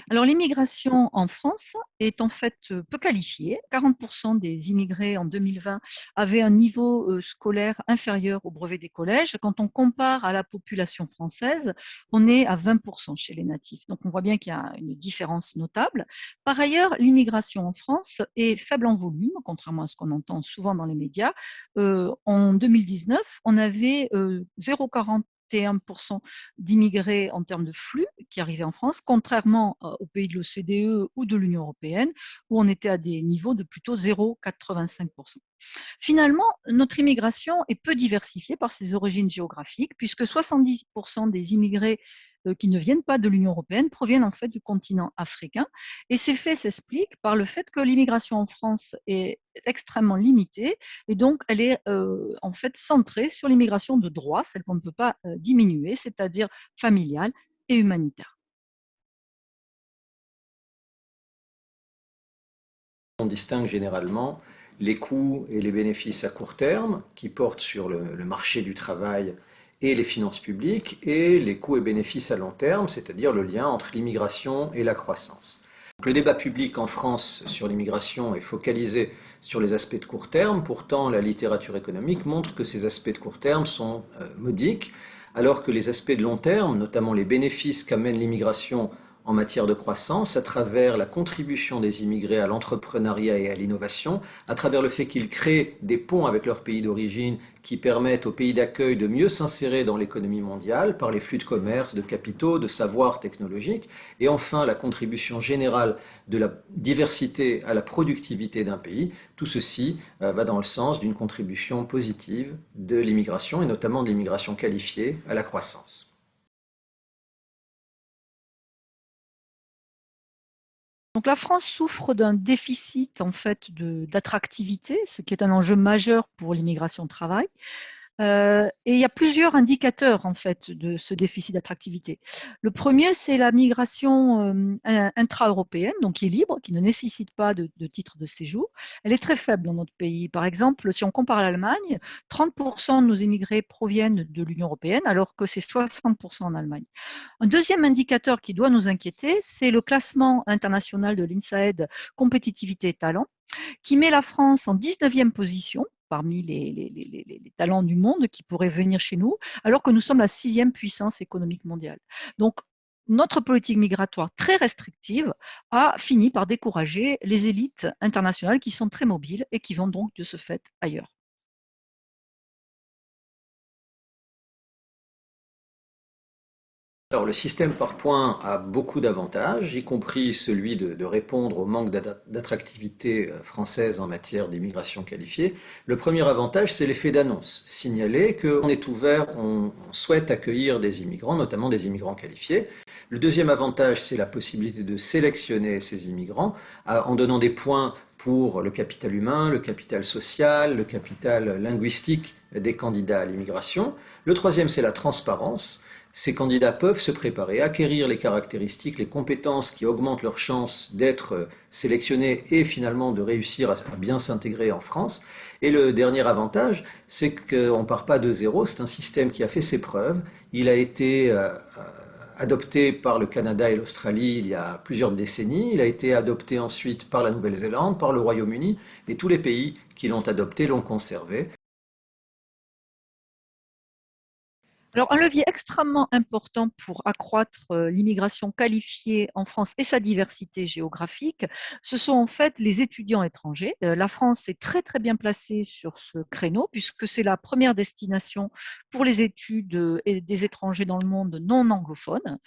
Alors, l'immigration en France est en fait peu qualifiée. 40% des immigrés en 2020 avaient un niveau scolaire inférieur au brevet des collèges. Quand on compare à la population française, on est à 20% chez les natifs. Donc, on voit bien qu'il y a une différence notable. Par ailleurs, l'immigration en France est faible en volume, contrairement à ce qu'on entend souvent dans les médias. En 2019, on avait 0,41% d'immigrés en termes de flux qui arrivaient en France, contrairement aux pays de l'OCDE ou de l'Union européenne, où on était à des niveaux de plutôt 0,85%. Finalement, notre immigration est peu diversifiée par ses origines géographiques, puisque 70% des immigrés qui ne viennent pas de l'Union européenne proviennent en fait du continent africain. Et ces faits s'expliquent par le fait que l'immigration en France est extrêmement limitée et donc elle est en fait centrée sur l'immigration de droit, celle qu'on ne peut pas diminuer, c'est-à-dire familiale et humanitaire. On distingue généralement les coûts et les bénéfices à court terme qui portent sur le marché du travail et les finances publiques et les coûts et bénéfices à long terme, c'est-à-dire le lien entre l'immigration et la croissance. Donc, le débat public en France sur l'immigration est focalisé sur les aspects de court terme, pourtant la littérature économique montre que ces aspects de court terme sont modiques, alors que les aspects de long terme, notamment les bénéfices qu'amène l'immigration en matière de croissance, à travers la contribution des immigrés à l'entrepreneuriat et à l'innovation, à travers le fait qu'ils créent des ponts avec leur pays d'origine qui permettent aux pays d'accueil de mieux s'insérer dans l'économie mondiale par les flux de commerce, de capitaux, de savoirs technologiques, et enfin la contribution générale de la diversité à la productivité d'un pays. Tout ceci va dans le sens d'une contribution positive de l'immigration, et notamment de l'immigration qualifiée, à la croissance. Donc la France souffre d'un déficit en fait d'attractivité, ce qui est un enjeu majeur pour l'immigration de travail. Et il y a plusieurs indicateurs en fait de ce déficit d'attractivité. Le premier, c'est la migration intra-européenne, donc qui est libre, qui ne nécessite pas de titre de séjour. Elle est très faible dans notre pays. Par exemple, si on compare à l'Allemagne, 30% de nos immigrés proviennent de l'Union européenne, alors que c'est 60% en Allemagne. Un deuxième indicateur qui doit nous inquiéter, c'est le classement international de l'INSAED Compétitivité et Talent, qui met la France en 19e position parmi les talents du monde qui pourraient venir chez nous, alors que nous sommes la 6e puissance économique mondiale. Donc, notre politique migratoire très restrictive a fini par décourager les élites internationales qui sont très mobiles et qui vont donc de ce fait ailleurs. Alors, le système par points a beaucoup d'avantages, y compris celui de répondre au manque d'attractivité française en matière d'immigration qualifiée. Le premier avantage, c'est l'effet d'annonce. Signaler qu'on est ouvert, on souhaite accueillir des immigrants, notamment des immigrants qualifiés. Le deuxième avantage, c'est la possibilité de sélectionner ces immigrants en donnant des points pour le capital humain, le capital social, le capital linguistique des candidats à l'immigration. Le troisième, c'est la transparence. Ces candidats peuvent se préparer, acquérir les caractéristiques, les compétences qui augmentent leurs chances d'être sélectionnés et finalement de réussir à bien s'intégrer en France. Et le dernier avantage, c'est qu'on ne part pas de zéro, c'est un système qui a fait ses preuves. Il a été adopté par le Canada et l'Australie il y a plusieurs décennies, il a été adopté ensuite par la Nouvelle-Zélande, par le Royaume-Uni, et tous les pays qui l'ont adopté l'ont conservé. Alors, un levier extrêmement important pour accroître l'immigration qualifiée en France et sa diversité géographique, ce sont en fait les étudiants étrangers. La France est très très bien placée sur ce créneau puisque c'est la première destination pour les études des étrangers dans le monde non anglophone.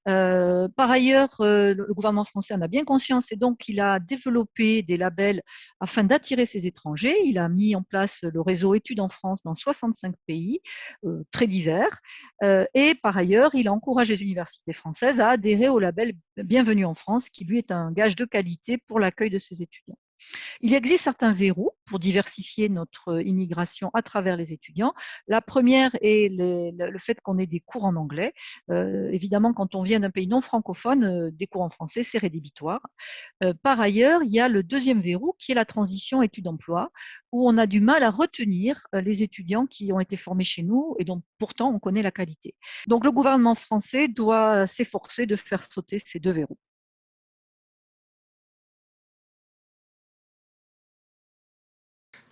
Par ailleurs, le gouvernement français en a bien conscience et donc il a développé des labels afin d'attirer ces étrangers. Il a mis en place le réseau Études en France dans 65 pays très divers. Et par ailleurs, il a encouragé les universités françaises à adhérer au label Bienvenue en France, qui lui est un gage de qualité pour l'accueil de ces étudiants. Il existe certains verrous pour diversifier notre immigration à travers les étudiants. La première est le fait qu'on ait des cours en anglais. Évidemment, quand on vient d'un pays non francophone, des cours en français, c'est rédhibitoire. Par ailleurs, il y a le deuxième verrou qui est la transition études-emploi, où on a du mal à retenir les étudiants qui ont été formés chez nous et dont pourtant on connaît la qualité. Donc le gouvernement français doit s'efforcer de faire sauter ces deux verrous.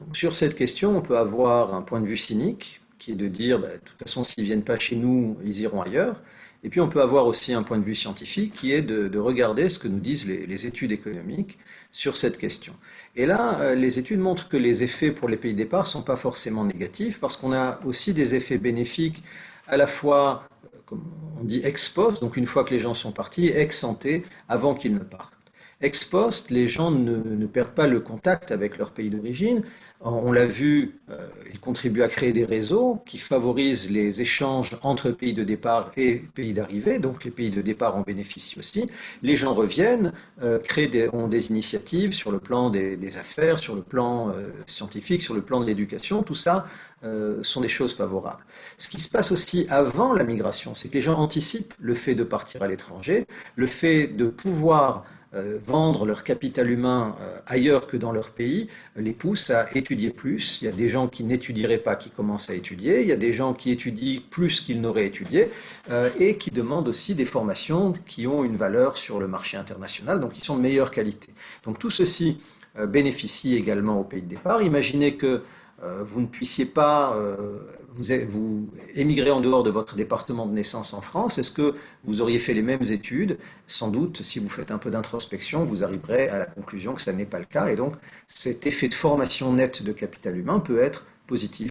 Donc, sur cette question, on peut avoir un point de vue cynique, qui est de dire, bah, de toute façon, s'ils ne viennent pas chez nous, ils iront ailleurs. Et puis on peut avoir aussi un point de vue scientifique qui est de regarder ce que nous disent les études économiques sur cette question. Et là, les études montrent que les effets pour les pays de départ ne sont pas forcément négatifs parce qu'on a aussi des effets bénéfiques à la fois, comme on dit, ex post, donc une fois que les gens sont partis, ex ante, avant qu'ils ne partent. Ex post, les gens ne perdent pas le contact avec leur pays d'origine. On l'a vu, ils contribuent à créer des réseaux qui favorisent les échanges entre pays de départ et pays d'arrivée, donc les pays de départ en bénéficient aussi. Les gens reviennent, ont des initiatives sur le plan des affaires, sur le plan scientifique, sur le plan de l'éducation, tout ça sont des choses favorables. Ce qui se passe aussi avant la migration, c'est que les gens anticipent le fait de partir à l'étranger, le fait de pouvoir vendre leur capital humain ailleurs que dans leur pays les pousse à étudier plus. Il y a des gens qui n'étudieraient pas qui commencent à étudier, il y a des gens qui étudient plus qu'ils n'auraient étudié et qui demandent aussi des formations qui ont une valeur sur le marché international, donc qui sont de meilleure qualité. Donc tout ceci bénéficie également au pays de départ. Imaginez que vous ne puissiez pas vous émigrer en dehors de votre département de naissance en France. Est-ce que vous auriez fait les mêmes études? Sans doute, si vous faites un peu d'introspection, vous arriverez à la conclusion que ça n'est pas le cas. Et donc, cet effet de formation nette de capital humain peut être positif